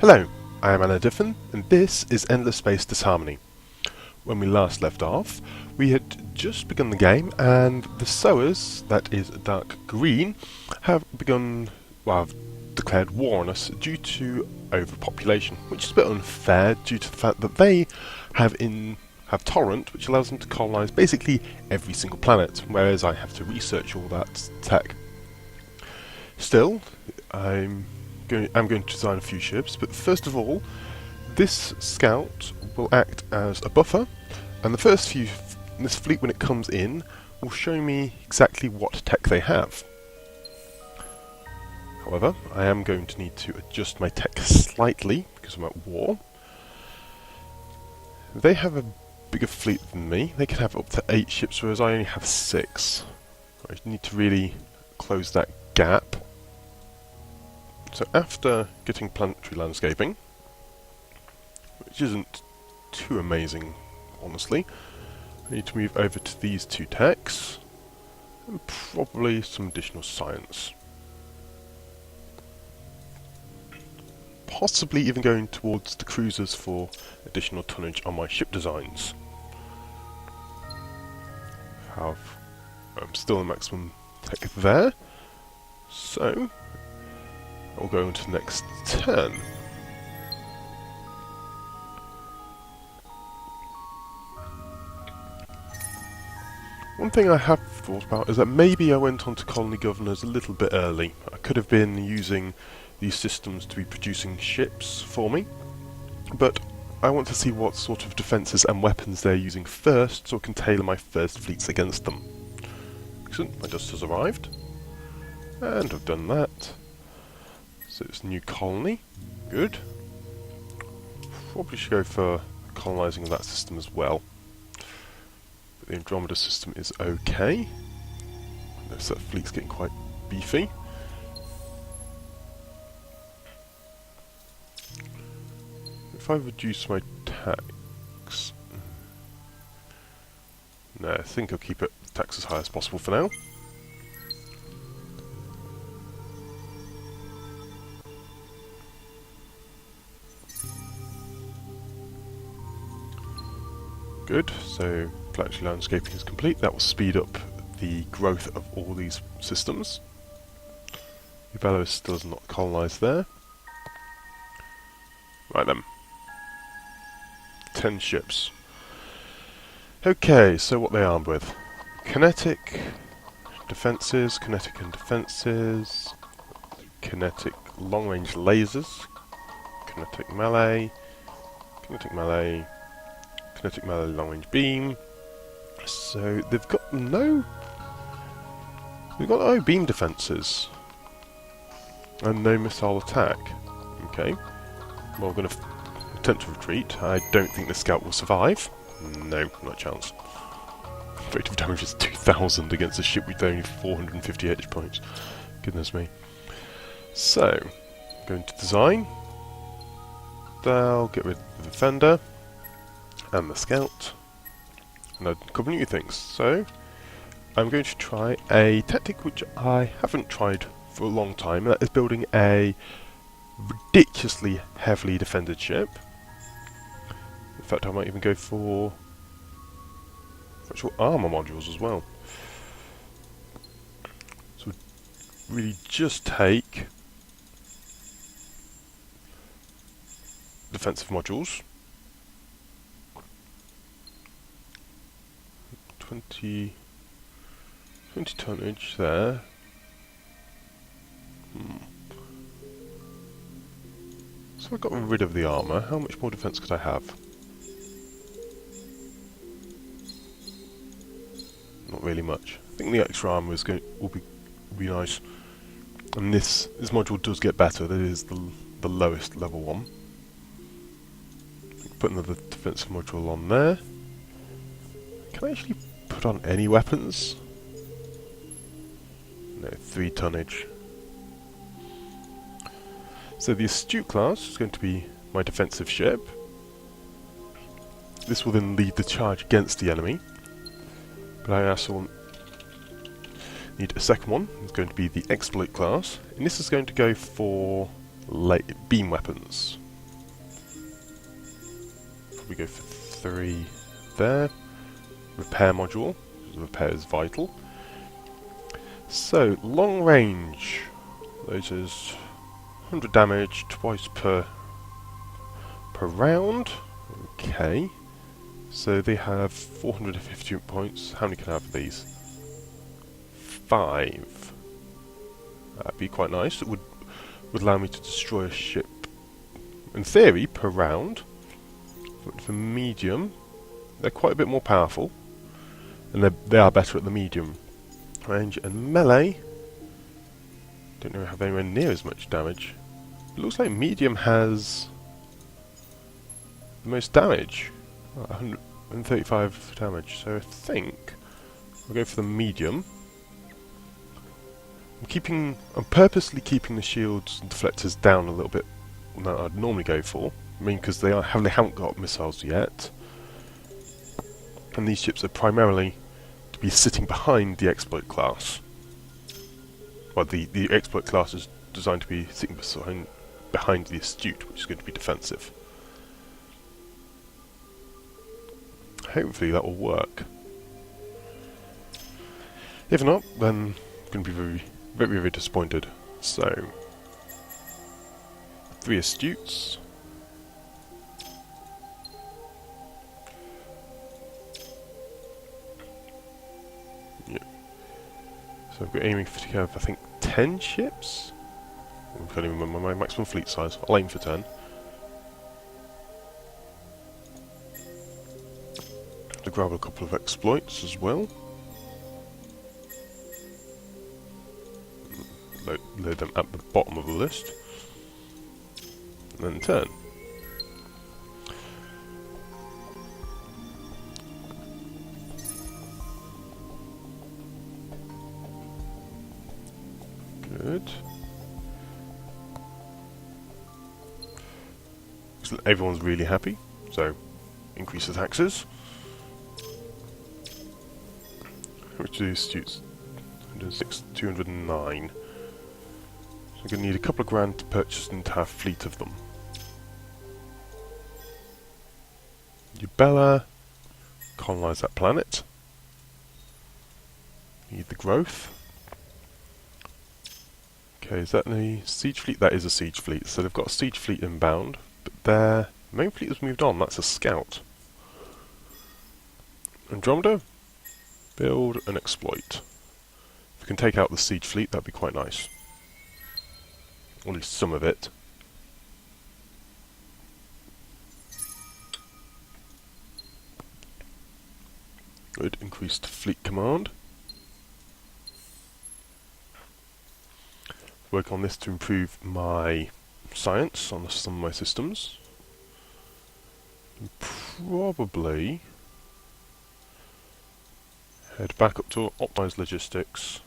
Hello, I am Anna Diffin, and this is Endless Space Disharmony. When we last left off, we had just begun the game, and the sowers, that is dark green, have declared war on us due to overpopulation, which is a bit unfair due to the fact that they have Torrent, which allows them to colonize basically every single planet, whereas I have to research all that tech. Still, I'm going to design a few ships, but first of all, this scout will act as a buffer, and this fleet, when it comes in, will show me exactly what tech they have. However, I am going to need to adjust my tech slightly because I'm at war. They have a bigger fleet than me. They can have up to 8 ships, whereas I only have 6. I need to really close that gap. So after getting planetary landscaping, which isn't too amazing, honestly, I need to move over to these 2 techs, and probably some additional science. Possibly even going towards the cruisers for additional tonnage on my ship designs. I'm still in maximum tech there, so I'll go into the next turn. One thing I have thought about is that maybe I went on to colony governors a little bit early. I could have been using these systems to be producing ships for me, but I want to see what sort of defences and weapons they're using first, so I can tailor my first fleets against them. Excellent, my dust has arrived, and I've done that. So it's a new colony, good. Probably should go for colonising that system as well. But the Andromeda system is okay. Notice that fleet's getting quite beefy. If I reduce my tax... No, I think I'll keep it tax as high as possible for now. Good, so planetary landscaping is complete. That will speed up the growth of all these systems. Uvello still is not colonised there. Right then. 10 ships. Okay, so what they armed with? Kinetic defences, kinetic and defences, kinetic long-range lasers, kinetic melee, kinetic melee, kinetic melee long-range beam. So they've got no beam defences and no missile attack. Okay, well, we're going to attempt to retreat. I don't think the scout will survive. No, not a chance. Effective damage is 2000 against a ship with only 450 edge points. Goodness me. So, going to design. They'll get rid of the defender and the scout, and a couple new things. So, I'm going to try a tactic which I haven't tried for a long time, and that is building a ridiculously heavily defended ship. In fact, I might even go for actual armour modules as well. So really just take defensive modules. 20 tonnage there. So I got rid of the armour. How much more defence could I have? Not really much. I think the extra armour will be nice. And this module does get better. That is the lowest level one. Put another defensive module on there. Can I actually put on any weapons? No, 3 tonnage. So the Astute class is going to be my defensive ship. This will then lead the charge against the enemy. But I also need a second one. It's going to be the Exploit class, and this is going to go for beam weapons. Probably go for 3 there. Repair module. Repair is vital. So, long range. Lasers, 100 damage twice per round. Okay. So they have 450 points. How many can I have of these? 5. That'd be quite nice. It would allow me to destroy a ship, in theory, per round. But for medium, they're quite a bit more powerful. And they are better at the medium range. And melee, don't know if have anywhere near as much damage. It looks like medium has the most damage. 135 damage. So I think I'll go for the medium. I'm purposely keeping the shields and deflectors down a little bit than I'd normally go for. I mean, because they haven't got missiles yet. And these ships are primarily to be sitting behind the exploit class. Well, the exploit class is designed to be sitting behind the astute, which is going to be defensive. Hopefully that will work. If not, then I'm going to be very, very, very disappointed. So, 3 astutes. Yep. So I've got aiming to have, I think, 10 ships? I can't even remember my maximum fleet size. I'll aim for 10. To grab a couple of exploits as well. Load them at the bottom of the list. And then turn. Good. Everyone's really happy, so increase the taxes. Which is astutes 106, 209. So I'm going to need a couple of grand to purchase an entire fleet of them. Bella, colonise that planet. Need the growth. Okay, is that a siege fleet? That is a siege fleet. So they've got a siege fleet inbound, but their main fleet has moved on. That's a scout. Andromeda, build and exploit. If we can take out the siege fleet, that'd be quite nice. Or at least some of it. Good, increased fleet command. Work on this to improve my science on some of my systems. And probably head back up to optimize logistics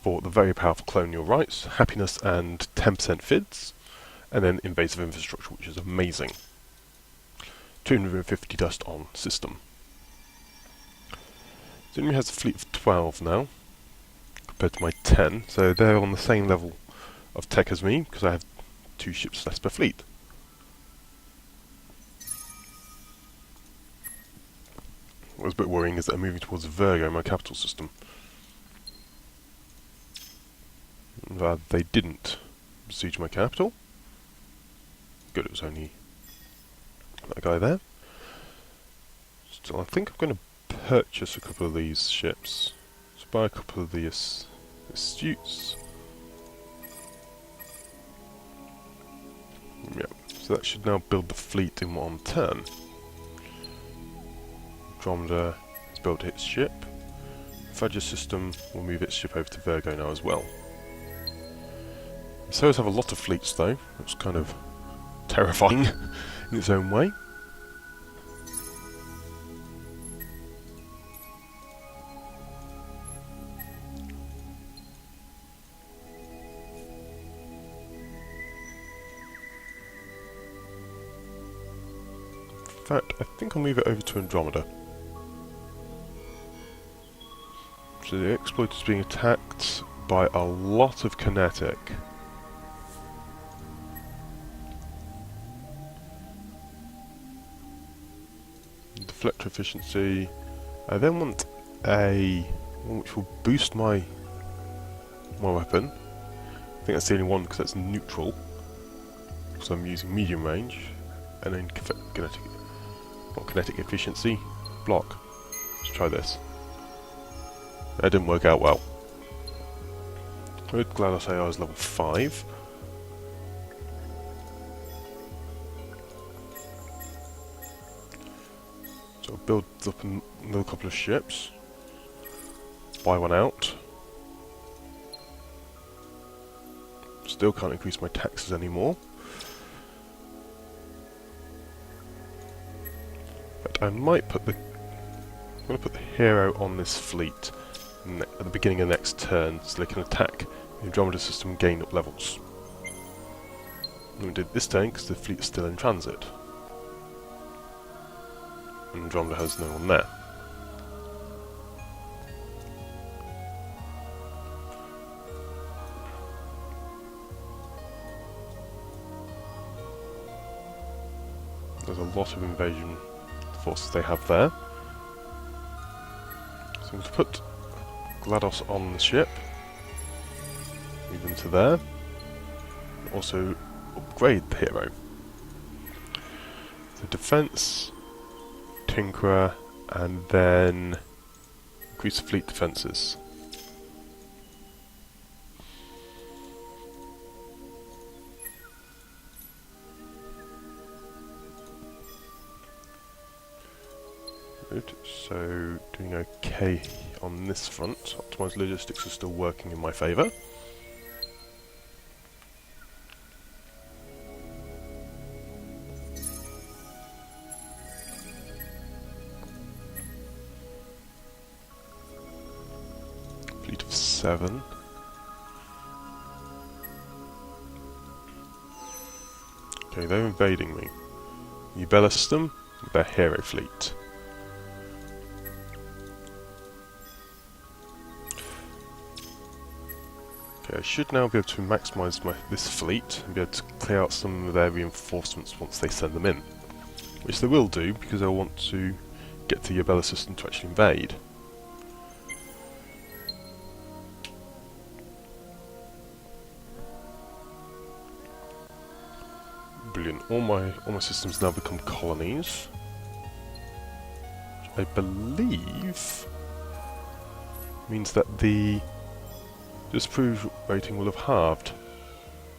for the very powerful colonial rights, happiness and 10% FIDs, and then invasive infrastructure, which is amazing. 250 dust on system. The enemy has a fleet of 12 now, compared to my 10, so they're on the same level of tech as me, because I have 2 ships less per fleet. What was a bit worrying is that I'm moving towards Virgo, my capital system. They didn't besiege my capital. Good, it was only that guy there. Still, I think I'm going to purchase a couple of these ships. So buy a couple of the astutes. Yep, so that should now build the fleet in one turn. Andromeda has built its ship. Fudger system will move its ship over to Virgo now as well. The Soas have a lot of fleets though. It's kind of terrifying in its own way. In fact, I think I'll move it over to Andromeda. So the exploit is being attacked by a lot of kinetic. reflector efficiency. I then want a one which will boost my weapon. I think that's the only one because that's neutral. So I'm using medium range, and then kinetic efficiency, block. Let's try this. That didn't work out well. With GLaDOS AI is level 5. So I'll build up another couple of ships. Buy one out. Still can't increase my taxes anymore. But I might put I'm going to put the hero on this fleet at the beginning of the next turn so they can attack the Andromeda system and gain up levels. And we did this turn because the fleet is still in transit. And Andromeda has no one there. There's a lot of invasion forces they have there. So I'm going to put GLaDOS on the ship, move into there, also upgrade the hero. So defense, Tinkerer, and then increase the fleet defenses. Good, so doing okay on this front. Optimised logistics is still working in my favour. Fleet of 7. Okay, they're invading me. The Bella system, their hero fleet. Okay, I should now be able to maximise this fleet and be able to clear out some of their reinforcements once they send them in. Which they will do, because they'll want to get to the Yabella system to actually invade. Brilliant. All my systems now become colonies. Which I believe means that the disapproval rating will have halved.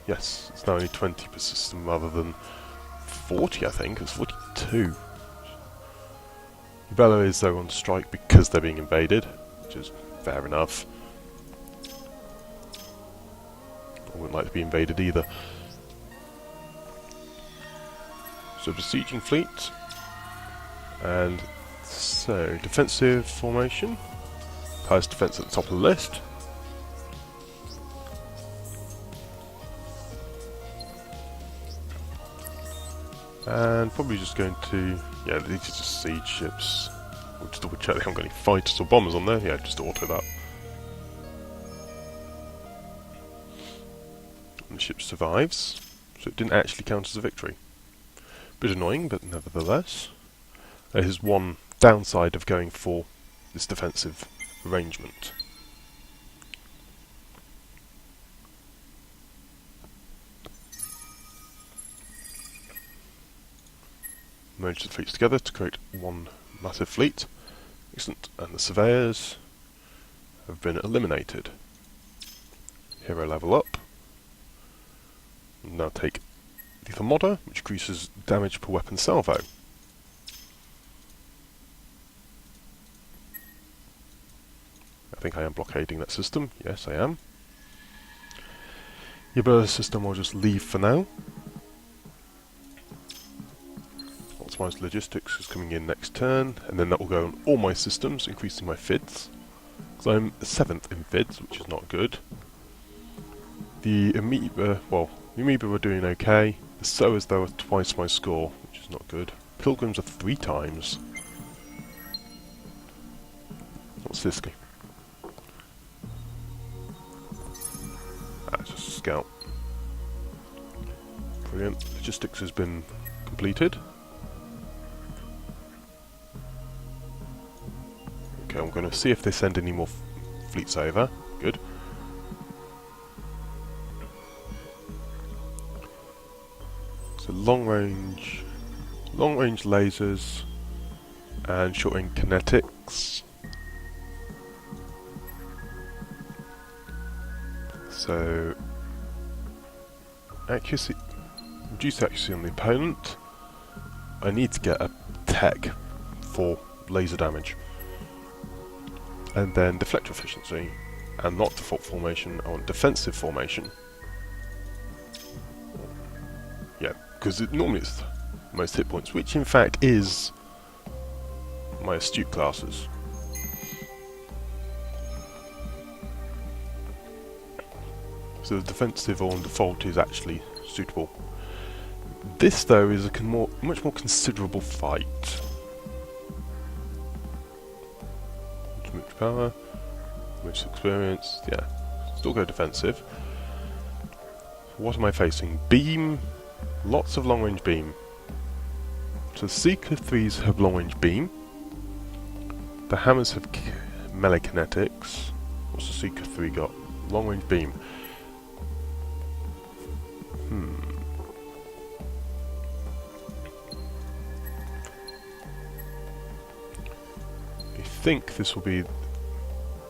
Yes, it's now only 20 per system rather than 40, I think. It's 42. Yabella is though on strike because they're being invaded, which is fair enough. I wouldn't like to be invaded either. So besieging fleet, and so defensive formation, highest defense at the top of the list. And probably just going to, yeah, these are just siege ships. We'll just double check they haven't got any fighters or bombers on there. Yeah, just auto that. And the ship survives, so it didn't actually count as a victory. Bit annoying, but nevertheless. There's one downside of going for this defensive arrangement. Merge the fleets together to create one massive fleet. Excellent. And the surveyors have been eliminated. Hero level up. Now take the Thermoda, which increases damage per weapon salvo. I think I am blockading that system. Yes, I am. Yabella system I'll just leave for now. Optimised logistics is coming in next turn, and then that will go on all my systems, increasing my FIDs. Because I'm 7th in FIDs, which is not good. The Amoeba, well, the Amoeba were doing okay. The Sowers, though, are twice my score, which is not good. Pilgrims are 3 times. What's this guy? That's just a scout. Brilliant. Logistics has been completed. Okay, I'm going to see if they send any more fleets over. Good. So long range lasers and short range kinetics. So accuracy, reduce accuracy on the opponent. I need to get a tech for laser damage. And then deflector efficiency, and not default formation, I want defensive formation. Yeah, because normally it's most hit points, which in fact is my astute classes. So the defensive on default is actually suitable. This though is a much more considerable fight. Much power, much experience, yeah. Still go defensive. What am I facing? Beam, lots of long range beam. So the Seeker 3s have long range beam. The Hammers have melee kinetics. What's the Seeker 3 got? Long range beam. I think this will be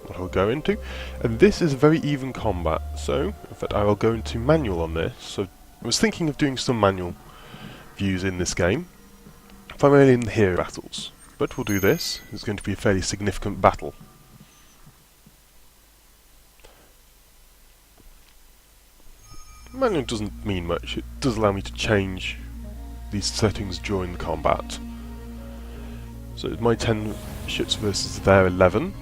what I'll go into, and this is a very even combat, so in fact I will go into manual on this. So I was thinking of doing some manual views in this game, primarily in the hero battles, but we'll do this. It's going to be a fairly significant battle. Manual doesn't mean much, it does allow me to change these settings during the combat. So it's my 10 ships versus their 11.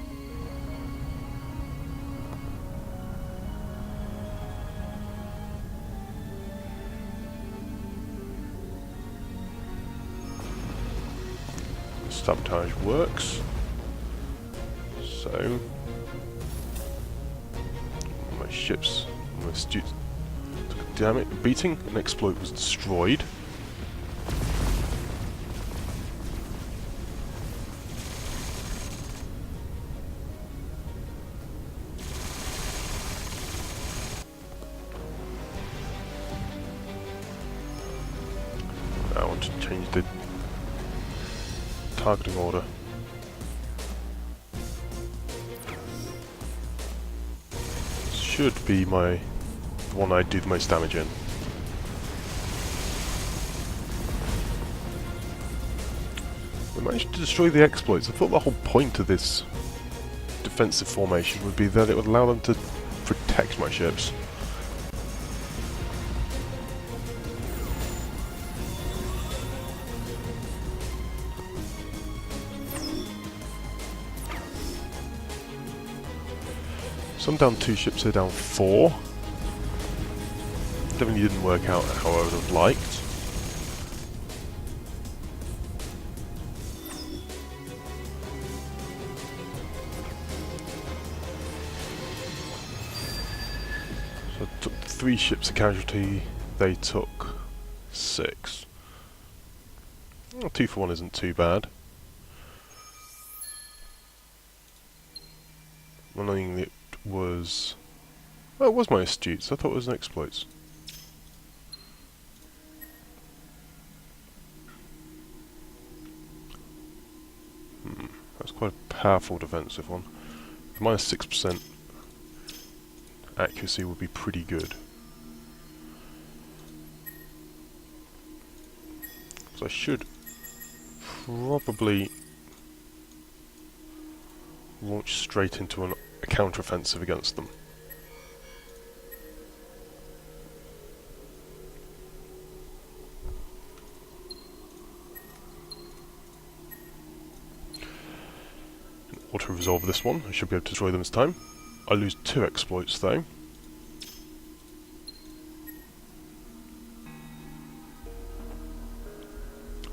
Sabotage works. So my ships, my astute took a damage, beating. An exploit was destroyed. I want to change the targeting order. This should be the one I do the most damage in. We managed to destroy the exploits. I thought the whole point of this defensive formation would be that it would allow them to protect my ships. So I'm down 2 ships, they're down 4. Definitely didn't work out how I would have liked. So I took 3 ships a casualty, they took 6. Well, 2 for 1 isn't too bad. One thing that was... Oh, it was my astutes. I thought it was an exploits. That's quite a powerful defensive one. Minus 6% accuracy would be pretty good. So I should probably launch straight into a counter-offensive against them. In order to resolve this one, I should be able to destroy them this time. I lose 2 exploits though. In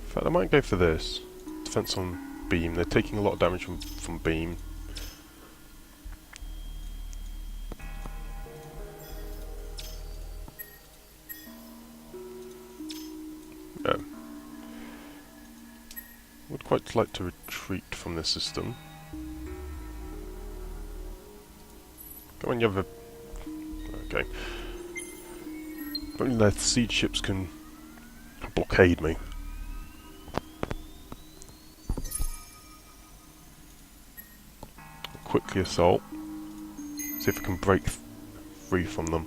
fact, I might go for this. Defense on beam. They're taking a lot of damage from beam. Yeah. Would quite like to retreat from this system. when you have a... Okay. Only their siege ships can blockade me. Quickly assault. See if I can break free from them.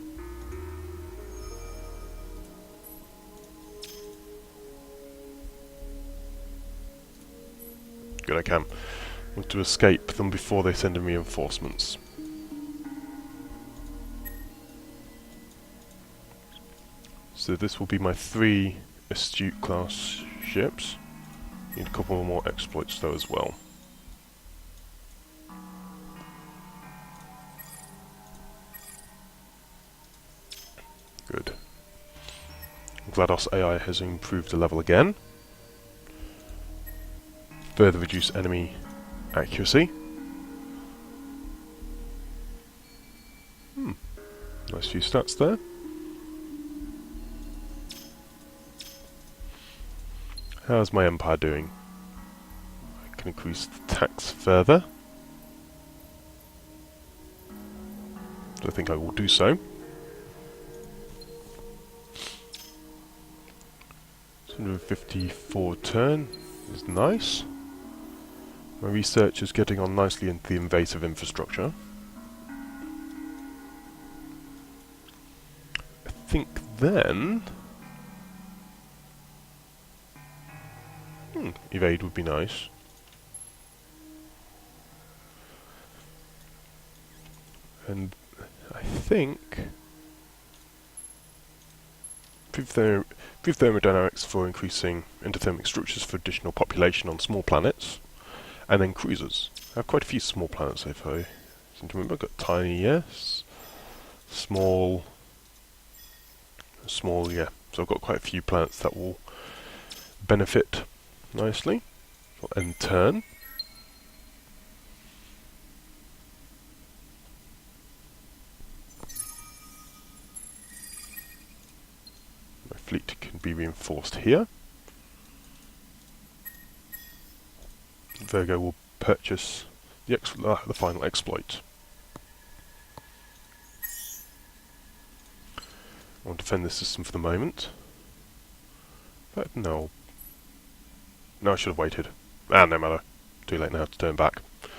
Good, I can. I want to escape them before they send in reinforcements. So this will be my 3 astute class ships. Need a couple more exploits though as well. Good. GLaDOS AI has improved the level again. Further reduce enemy accuracy. Nice few stats there. How's my empire doing? I can increase the tax further. I think I will do so. 254 turn is nice. My research is getting on nicely into the invasive infrastructure. I think then... evade would be nice. And I think... improve thermodynamics for increasing endothermic structures for additional population on small planets. And then cruisers. I have quite a few small planets if I seem to remember. I've got tiny, yes. Small, yeah. So I've got quite a few planets that will benefit nicely. So end turn. My fleet can be reinforced here. Virgo will purchase the final exploit. I'll defend this system for the moment. But no. No, I should have waited. No matter. Too late now to turn back. I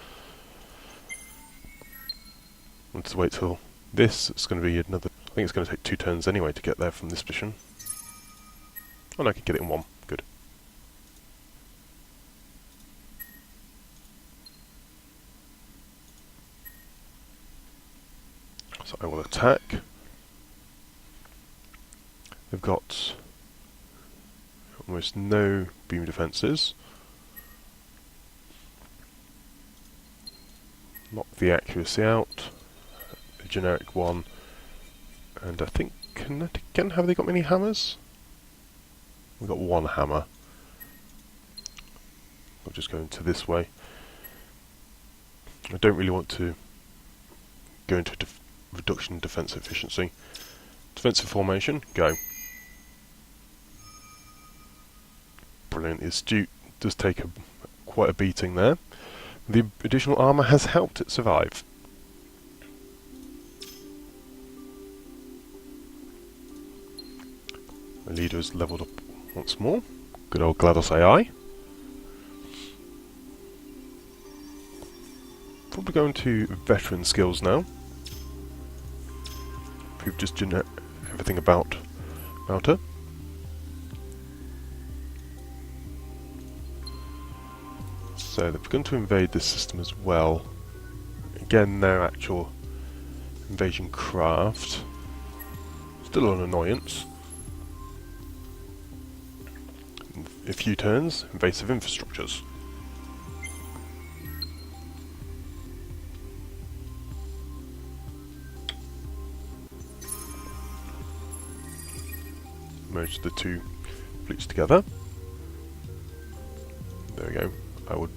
want to wait till this. It's going to be another... I think it's going to take 2 turns anyway to get there from this position. Oh, no, I can get it in 1. Good. So I will attack. They've got almost no beam defences. Knock the accuracy out. A generic one. And I think, again, have they got many hammers? We've got 1 hammer. I'll just go into this way. I don't really want to go into reduction in defense efficiency. Defensive formation, go. Brilliant. The astute does take quite a beating there. The additional armour has helped it survive. My leader is levelled up once more. Good old GLaDOS AI. Probably going to veteran skills now. We've just everything about her. So they've begun to invade this system as well. Again, no actual invasion craft. Still an annoyance. In a few turns, invasive infrastructures. Merge the 2 fleets together. There we go. I would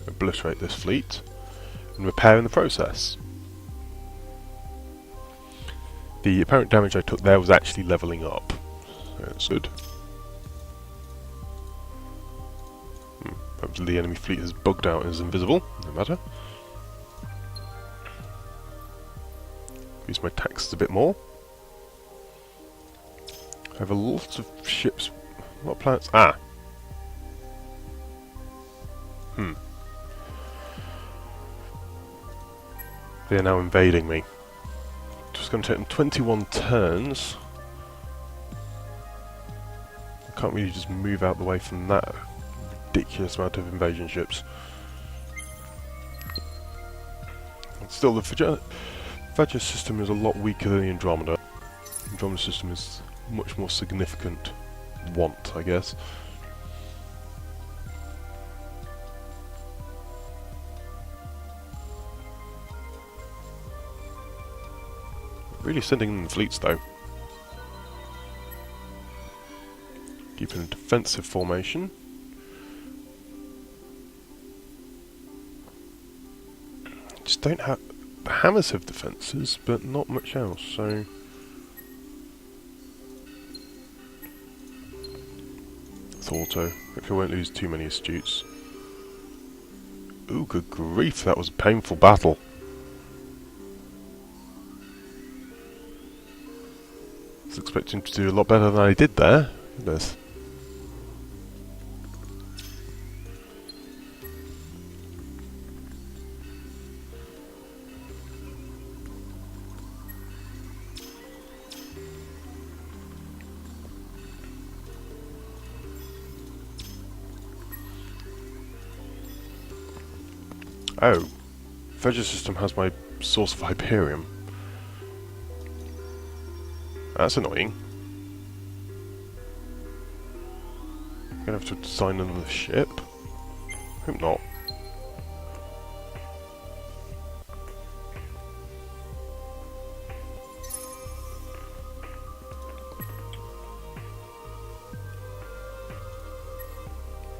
obliterate this fleet and repair in the process. The apparent damage I took there was actually levelling up. So that's good. The enemy fleet is bugged out and is invisible. No matter. use my taxes a bit more. I have a lot of ships. A lot of planets. Ah! They are now invading me. Just going to take them 21 turns. I can't really just move out the way from that ridiculous amount of invasion ships. And still, the Vajra system is a lot weaker than the Andromeda. The Andromeda system is much more significant want, I guess. Really sending in the fleets though. Keeping a defensive formation. Just don't have... The hammers have defences, but not much else, so... It's auto. Hopefully I won't lose too many astutes. Ooh, good grief, that was a painful battle. I was expecting to do a lot better than I did there. Goodness. Oh, Vajra system has my source of Hyperium. That's annoying. I'm gonna have to design another ship. Hope not.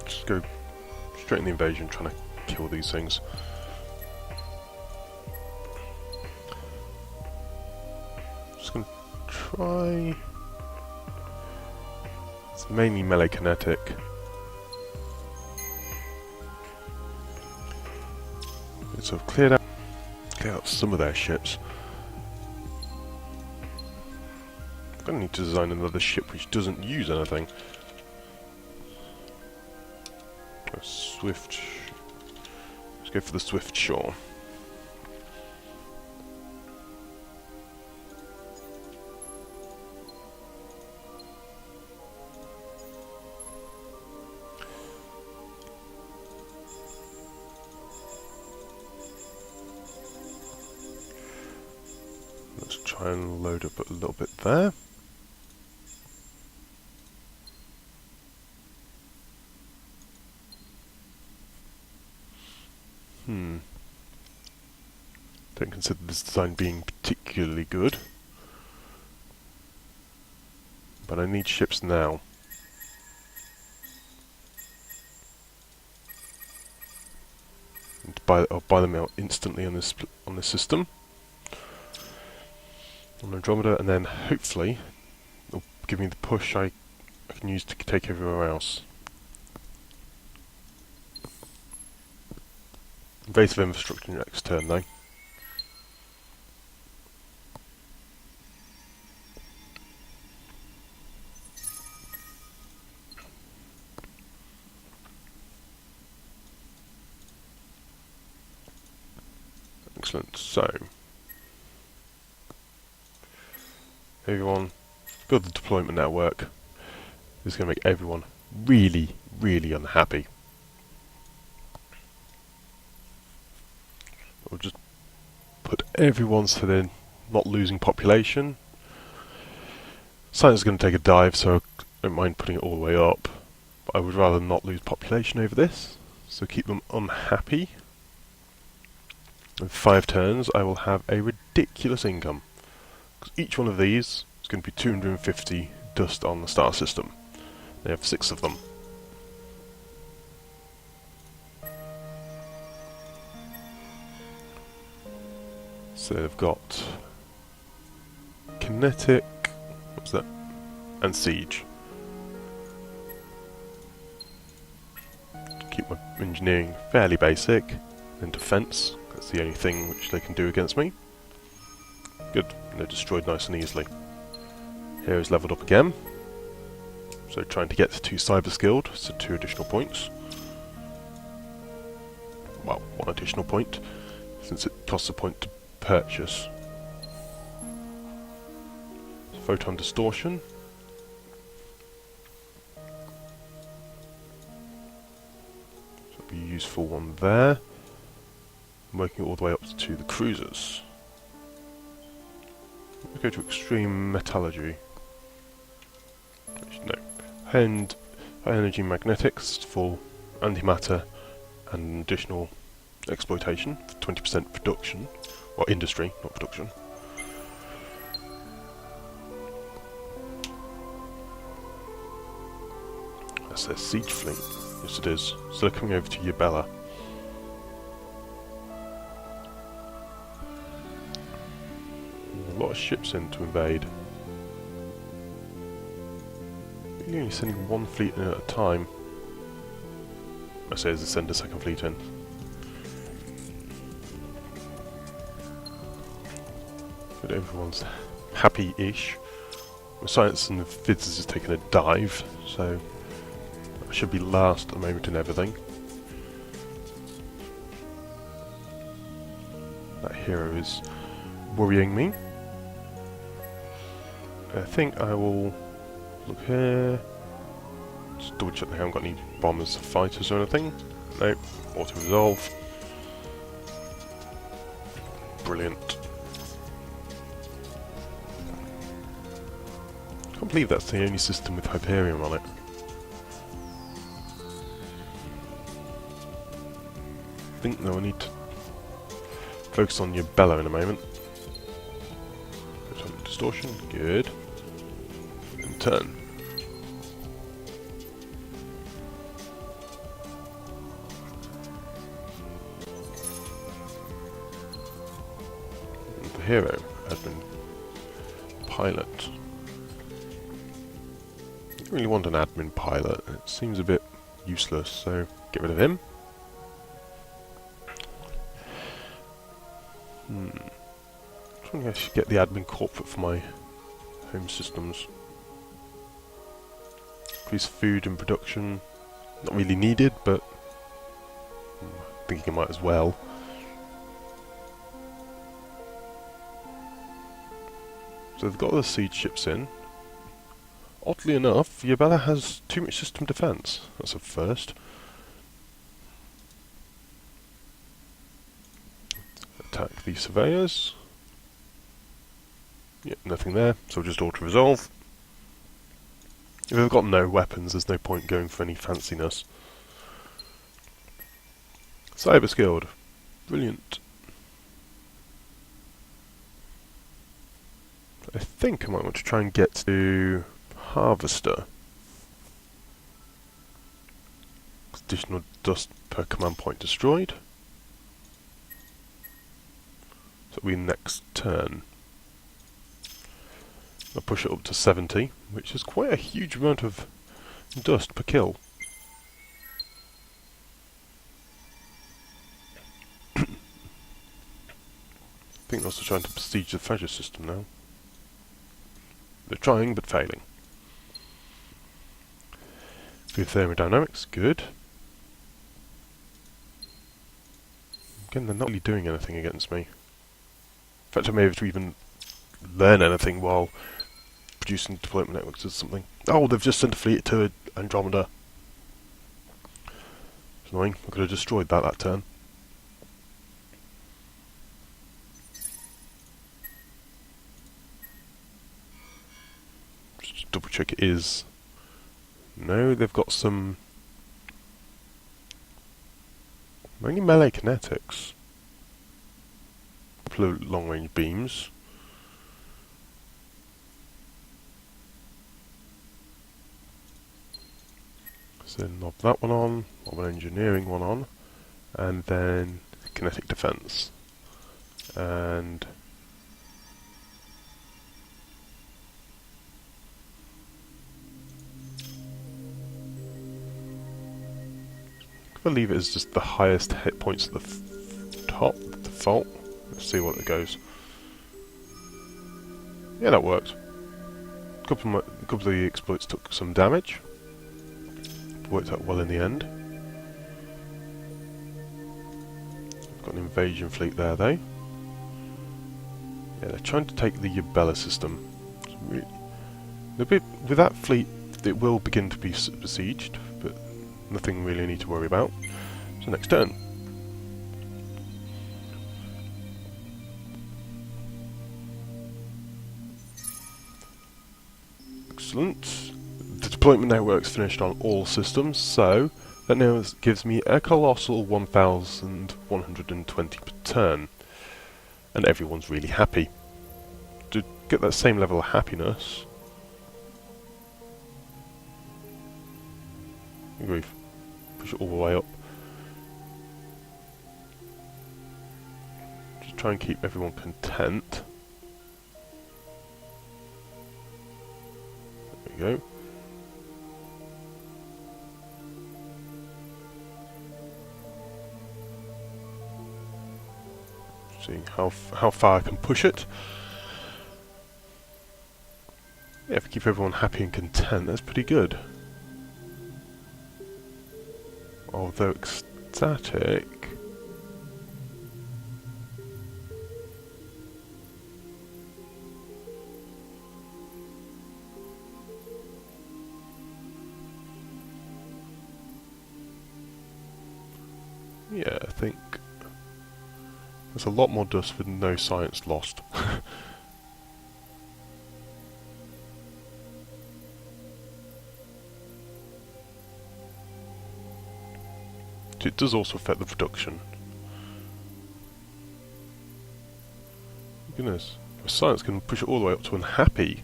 Just go straight in the invasion, trying to kill these things. Just gonna try. It's mainly melee kinetic. So I've cleared out some of their ships. I'm gonna need to design another ship which doesn't use anything. A swift. Let's go for the swift shore. Let's try and load up a little bit there. Don't consider this design being particularly good. But I need ships now. And I'll buy them out instantly on this system. On Andromeda, and then hopefully it'll give me the push I can use to take everywhere else. Invasive infrastructure next turn though. Excellent, so everyone, build the deployment network. This is going to make everyone really, really unhappy. We'll just put everyone so they're not losing population. Science is going to take a dive, so I don't mind putting it all the way up. But I would rather not lose population over this, so keep them unhappy. In 5 turns, I will have a ridiculous income. Because each one of these is going to be 250 dust on the star system. They have 6 of them. So they've got kinetic, what's that? And siege. Keep my engineering fairly basic, and defense. That's the only thing which they can do against me. Good, they're destroyed nice and easily. Here is levelled up again. So trying to get to cyber skilled, so 2 additional points. Well, 1 additional point, since it costs a point to purchase. Photon distortion. So it'll be a useful one there. I'm working all the way up to the cruisers. We go to extreme metallurgy. No. High energy magnetics for antimatter and additional exploitation for 20% production. Well, industry, not production. That's their siege fleet. Yes, it is. So they're coming over to Yabella. A lot of ships in to invade. You're only sending 1 fleet in at a time. I say as they send a 2nd fleet in. But everyone's happy-ish. Science and physics is taking a dive, so I should be last at the moment in everything. That hero is worrying me. I think I will look here. Just double check they haven't got any bombers, fighters or anything. Nope. Auto resolve. Brilliant. Can't believe that's the only system with Hyperion on it. I think though I need to focus on your Bella in a moment. Distortion, good. And turn. And the hero, admin pilot. I don't really want an admin pilot, it seems a bit useless, so get rid of him. I think I should get the admin corporate for my home systems. Increase food and production. Not really needed, but I'm thinking I might as well. So they've got the siege ships in. Oddly enough, Yabella has too much system defense. That's a first. Attack the surveyors. Yep, nothing there, so we'll just auto-resolve. If they've got no weapons, there's no point going for any fanciness. Cyber skilled. Brilliant. I think I might want to try and get to Harvester. Additional dust per command point destroyed. So we next turn. I'll push it up to 70, which is quite a huge amount of dust per kill. I think they're also trying to besiege the treasure system now. They're trying, but failing. Good thermodynamics, good. Again, they're not really doing anything against me. In fact, I may have to even learn anything while producing deployment networks or something. Oh, they've just sent a fleet to Andromeda. It's annoying. I could have destroyed that turn. Just double check it is. No, they've got some mainly melee kinetics. A couple of long range beams. So knob that one on, knob an engineering one on, and then kinetic defense. And I believe it is just the highest hit points at the top, default. Let's see what it goes. Yeah, that worked. A couple of the exploits took some damage. Worked out well in the end. Got an invasion fleet there, though. Yeah, they're trying to take the Yabella system. With that fleet, it will begin to be besieged, but nothing really need to worry about. So next turn. Excellent. The deployment network's finished on all systems, so that now gives me a colossal 1,120 per turn. And everyone's really happy. To get that same level of happiness, we've pushed it all the way up. Just try and keep everyone content. There we go. Seeing how far I can push it. Yeah, if we keep everyone happy and content, that's pretty good. Although ecstatic... Yeah, I think there's a lot more dust with no science lost. It does also affect the production. Goodness, science can push it all the way up to unhappy.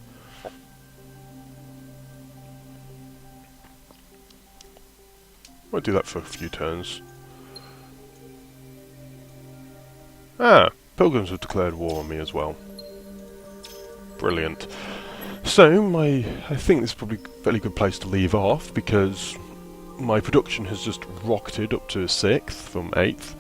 Might do that for a few turns. Ah, pilgrims have declared war on me as well. Brilliant. So, I think this is probably a fairly good place to leave off, because my production has just rocketed up to 6th from 8th.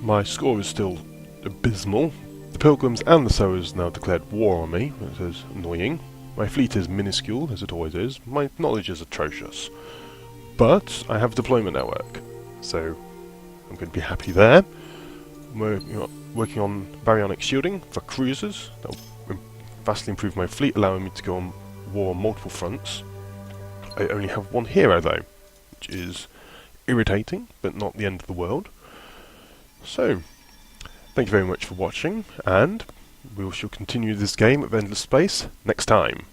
My score is still abysmal. The pilgrims and the sowers now declared war on me, which is annoying. My fleet is minuscule, as it always is. My knowledge is atrocious. But I have a deployment network, so I'm going to be happy there. We're working on baryonic shielding for cruisers. That will vastly improve my fleet, allowing me to go on war on multiple fronts. I only have one hero though, which is irritating, but not the end of the world. So, thank you very much for watching, and we shall continue this game of Endless Space next time.